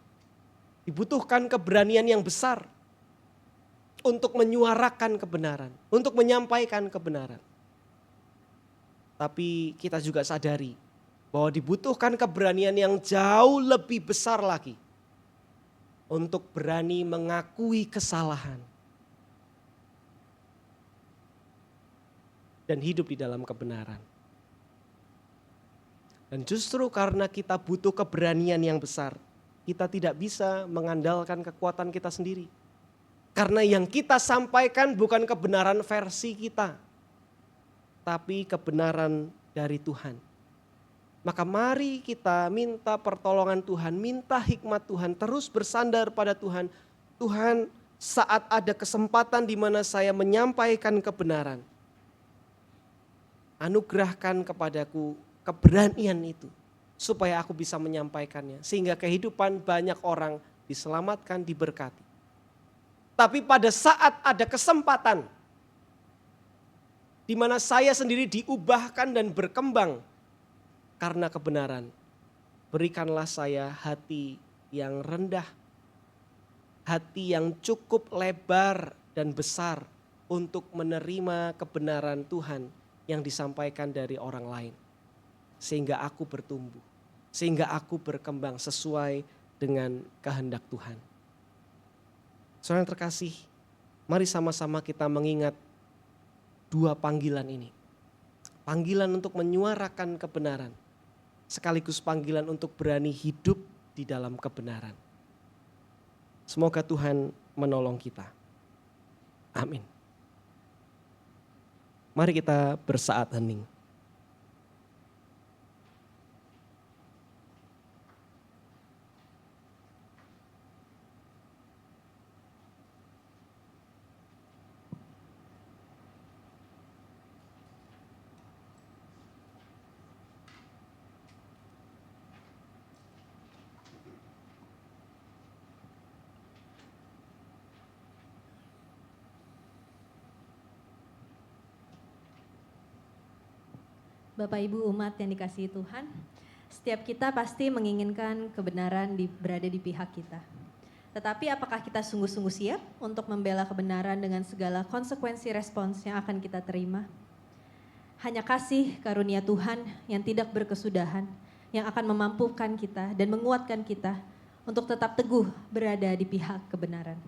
dibutuhkan keberanian yang besar untuk menyuarakan kebenaran, untuk menyampaikan kebenaran. Tapi kita juga sadari bahwa dibutuhkan keberanian yang jauh lebih besar lagi untuk berani mengakui kesalahan dan hidup di dalam kebenaran. Dan justru karena kita butuh keberanian yang besar, kita tidak bisa mengandalkan kekuatan kita sendiri. Karena yang kita sampaikan bukan kebenaran versi kita, tapi kebenaran dari Tuhan. Maka mari kita minta pertolongan Tuhan, minta hikmat Tuhan, terus bersandar pada Tuhan. Tuhan, saat ada kesempatan di mana saya menyampaikan kebenaran, anugerahkan kepadaku keberanian itu, supaya aku bisa menyampaikannya. Sehingga kehidupan banyak orang diselamatkan, diberkati. Tapi pada saat ada kesempatan, di mana saya sendiri diubahkan dan berkembang, karena kebenaran, berikanlah saya hati yang rendah, hati yang cukup lebar dan besar untuk menerima kebenaran Tuhan yang disampaikan dari orang lain. Sehingga aku bertumbuh, sehingga aku berkembang sesuai dengan kehendak Tuhan. Saudara yang terkasih, mari sama-sama kita mengingat dua panggilan ini. Panggilan untuk menyuarakan kebenaran, sekaligus panggilan untuk berani hidup di dalam kebenaran. Semoga Tuhan menolong kita. Amin. Mari kita bersaat hening. Bapak Ibu umat yang dikasihi Tuhan, setiap kita pasti menginginkan kebenaran berada di pihak kita. Tetapi apakah kita sungguh-sungguh siap untuk membela kebenaran dengan segala konsekuensi respons yang akan kita terima? Hanya kasih karunia Tuhan yang tidak berkesudahan, yang akan memampukan kita dan menguatkan kita untuk tetap teguh berada di pihak kebenaran.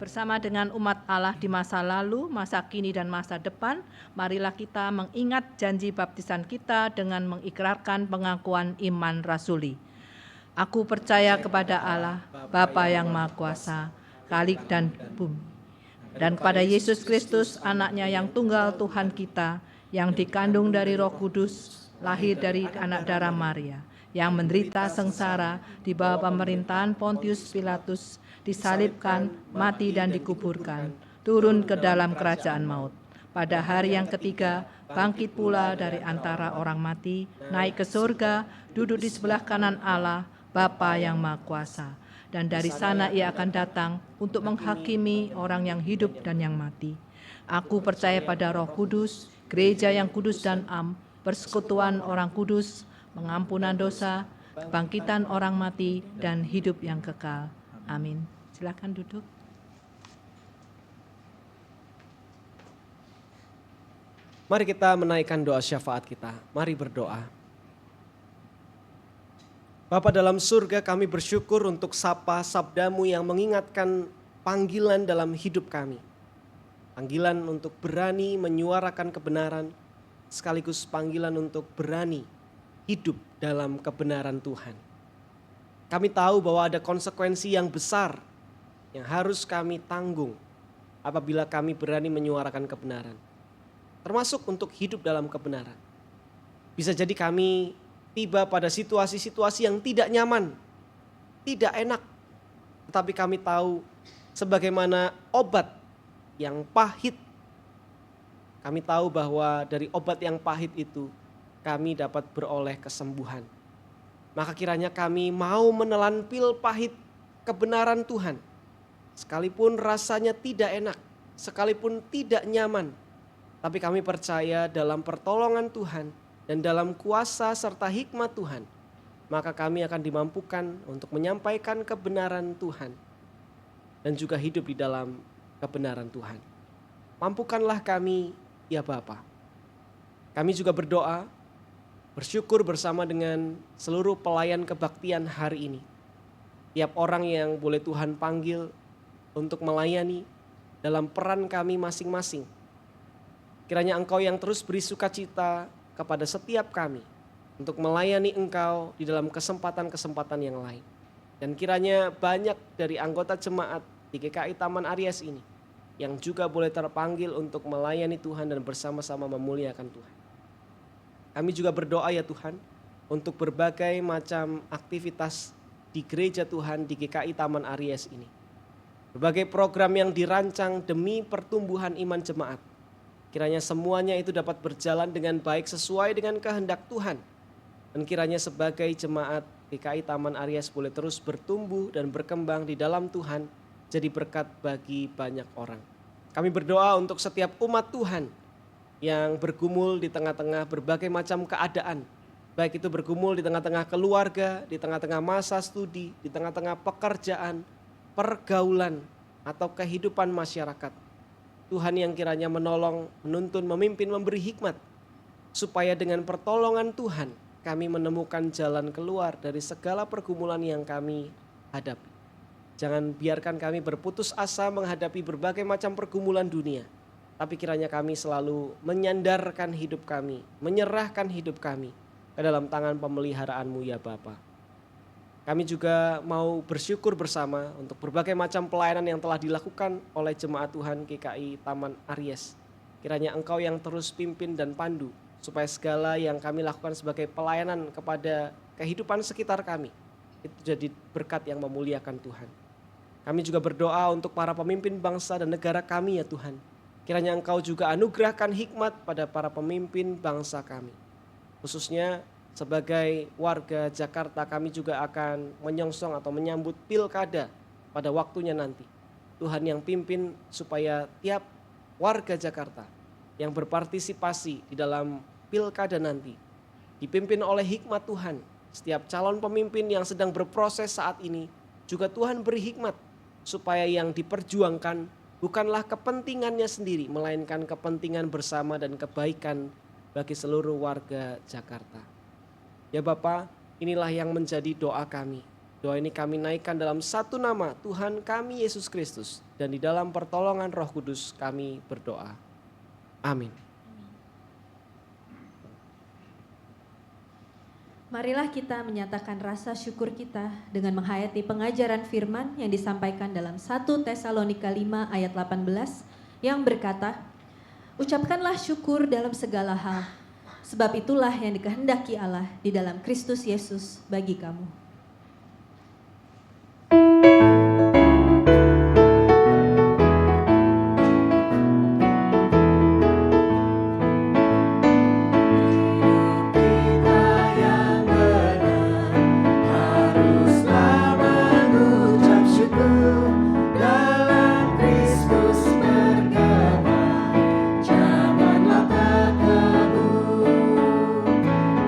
Bersama dengan umat Allah di masa lalu, masa kini, dan masa depan, marilah kita mengingat janji baptisan kita dengan mengikrarkan pengakuan iman rasuli. Aku percaya kepada Allah, Bapa yang Maha Kuasa, Khalik dan bumi, dan kepada Yesus Kristus, anaknya yang tunggal Tuhan kita, yang dikandung dari Roh Kudus, lahir dari anak darah Maria, yang menderita sengsara di bawah pemerintahan Pontius Pilatus, disalibkan, mati dan dikuburkan, turun ke dalam kerajaan maut. Pada hari yang ketiga, bangkit pula dari antara orang mati, naik ke surga, duduk di sebelah kanan Allah, Bapa yang Maha Kuasa. Dan dari sana ia akan datang untuk menghakimi orang yang hidup dan yang mati. Aku percaya pada Roh Kudus, gereja yang kudus dan am, persekutuan orang kudus, pengampunan dosa, kebangkitan orang mati, dan hidup yang kekal. Amin. Silakan duduk. Mari kita menaikkan doa syafaat kita. Mari berdoa. Bapa dalam surga, kami bersyukur untuk sabda-Mu yang mengingatkan panggilan dalam hidup kami. Panggilan untuk berani menyuarakan kebenaran, sekaligus panggilan untuk berani hidup dalam kebenaran Tuhan. Kami tahu bahwa ada konsekuensi yang besar yang harus kami tanggung apabila kami berani menyuarakan kebenaran, termasuk untuk hidup dalam kebenaran. Bisa jadi kami tiba pada situasi-situasi yang tidak nyaman, tidak enak, tetapi kami tahu sebagaimana obat yang pahit, kami tahu bahwa dari obat yang pahit itu kami dapat beroleh kesembuhan. Maka kiranya kami mau menelan pil pahit kebenaran Tuhan, sekalipun rasanya tidak enak, sekalipun tidak nyaman, tapi kami percaya dalam pertolongan Tuhan dan dalam kuasa serta hikmat Tuhan, maka kami akan dimampukan untuk menyampaikan kebenaran Tuhan dan juga hidup di dalam kebenaran Tuhan. Mampukanlah kami, ya Bapa. Kami juga berdoa, bersyukur bersama dengan seluruh pelayan kebaktian hari ini. Tiap orang yang boleh Tuhan panggil untuk melayani dalam peran kami masing-masing. Kiranya Engkau yang terus beri sukacita kepada setiap kami untuk melayani Engkau di dalam kesempatan-kesempatan yang lain. Dan kiranya banyak dari anggota jemaat di GKI Taman Aries ini yang juga boleh terpanggil untuk melayani Tuhan dan bersama-sama memuliakan Tuhan. Kami juga berdoa ya Tuhan untuk berbagai macam aktivitas di gereja Tuhan di GKI Taman Aries ini. Berbagai program yang dirancang demi pertumbuhan iman jemaat. Kiranya semuanya itu dapat berjalan dengan baik sesuai dengan kehendak Tuhan. Dan kiranya sebagai jemaat GKI Taman Aries boleh terus bertumbuh dan berkembang di dalam Tuhan, jadi berkat bagi banyak orang. Kami berdoa untuk setiap umat Tuhan yang bergumul di tengah-tengah berbagai macam keadaan. Baik itu bergumul di tengah-tengah keluarga, di tengah-tengah masa studi, di tengah-tengah pekerjaan, pergaulan, atau kehidupan masyarakat. Tuhan yang kiranya menolong, menuntun, memimpin, memberi hikmat, supaya dengan pertolongan Tuhan kami menemukan jalan keluar dari segala pergumulan yang kami hadapi. Jangan biarkan kami berputus asa menghadapi berbagai macam pergumulan dunia, tapi kiranya kami selalu menyandarkan hidup kami, menyerahkan hidup kami ke dalam tangan pemeliharaanmu ya Bapa. Kami juga mau bersyukur bersama untuk berbagai macam pelayanan yang telah dilakukan oleh jemaat Tuhan GKI Taman Aries. Kiranya Engkau yang terus pimpin dan pandu, supaya segala yang kami lakukan sebagai pelayanan kepada kehidupan sekitar kami, itu jadi berkat yang memuliakan Tuhan. Kami juga berdoa untuk para pemimpin bangsa dan negara kami ya Tuhan. Kiranya Engkau juga anugerahkan hikmat pada para pemimpin bangsa kami. Khususnya sebagai warga Jakarta, kami juga akan menyongsong atau menyambut pilkada pada waktunya nanti. Tuhan yang pimpin supaya tiap warga Jakarta yang berpartisipasi di dalam pilkada nanti dipimpin oleh hikmat Tuhan. Setiap calon pemimpin yang sedang berproses saat ini juga Tuhan beri hikmat supaya yang diperjuangkan bukanlah kepentingannya sendiri, melainkan kepentingan bersama dan kebaikan bagi seluruh warga Jakarta. Ya Bapa, inilah yang menjadi doa kami. Doa ini kami naikkan dalam satu nama, Tuhan kami Yesus Kristus. Dan di dalam pertolongan Roh Kudus kami berdoa. Amin. Marilah kita menyatakan rasa syukur kita dengan menghayati pengajaran firman yang disampaikan dalam 1 Tesalonika 5 ayat 18 yang berkata, ucapkanlah syukur dalam segala hal, sebab itulah yang dikehendaki Allah di dalam Kristus Yesus bagi kamu.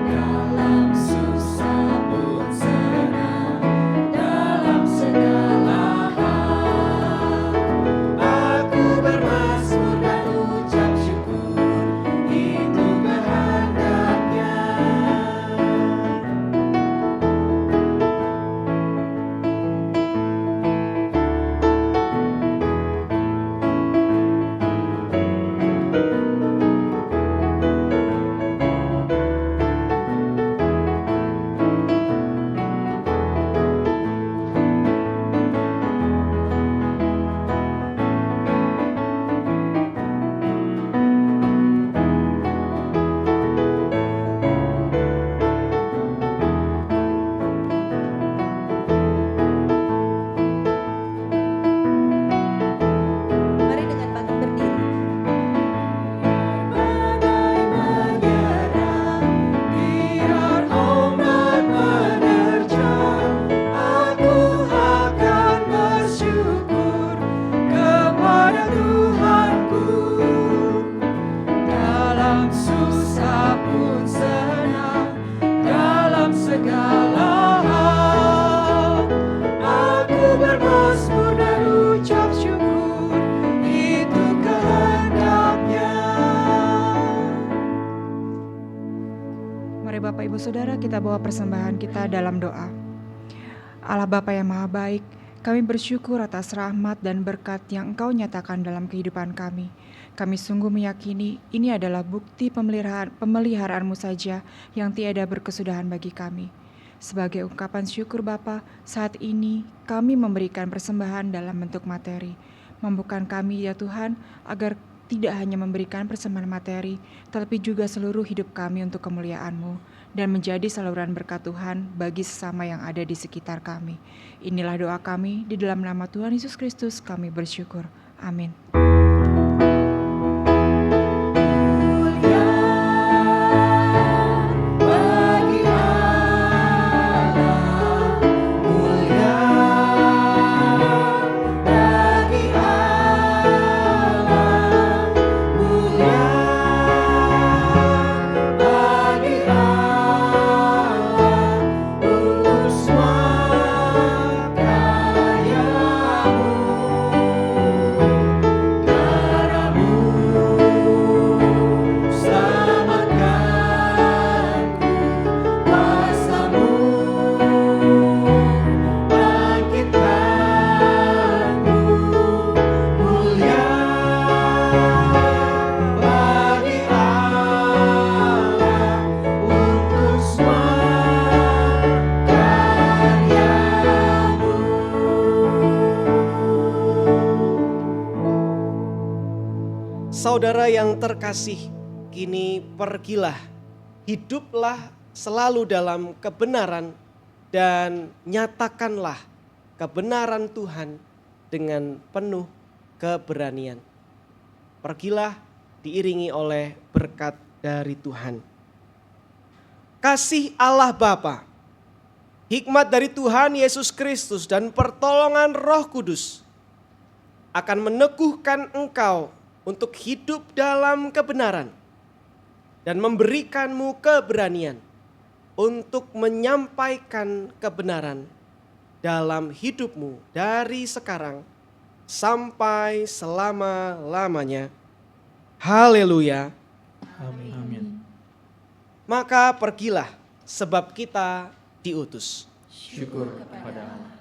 Dalam susah pun saudara kita bawa persembahan kita dalam doa. Allah Bapa yang Maha Baik, kami bersyukur atas rahmat dan berkat yang Engkau nyatakan dalam kehidupan kami. Kami sungguh meyakini ini adalah bukti pemeliharaanmu saja yang tiada berkesudahan bagi kami. Sebagai ungkapan syukur Bapa, saat ini kami memberikan persembahan dalam bentuk materi. Mampukan kami ya Tuhan, agar tidak hanya memberikan persembahan materi, tetapi juga seluruh hidup kami untuk kemuliaan-Mu dan menjadi saluran berkat Tuhan bagi sesama yang ada di sekitar kami. Inilah doa kami, di dalam nama Tuhan Yesus Kristus kami bersyukur. Amin. Saudara yang terkasih, kini pergilah, hiduplah selalu dalam kebenaran dan nyatakanlah kebenaran Tuhan dengan penuh keberanian. Pergilah diiringi oleh berkat dari Tuhan. Kasih Allah Bapa, hikmat dari Tuhan Yesus Kristus dan pertolongan Roh Kudus akan meneguhkan engkau untuk hidup dalam kebenaran dan memberikanmu keberanian untuk menyampaikan kebenaran dalam hidupmu dari sekarang sampai selama-lamanya. Haleluya. Amin. Maka pergilah sebab kita diutus. Syukur kepada Allah.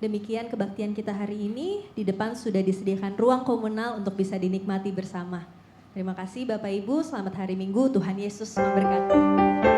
Demikian kebaktian kita hari ini. Di depan sudah disediakan ruang komunal untuk bisa dinikmati bersama. Terima kasih Bapak Ibu, selamat hari Minggu, Tuhan Yesus memberkati.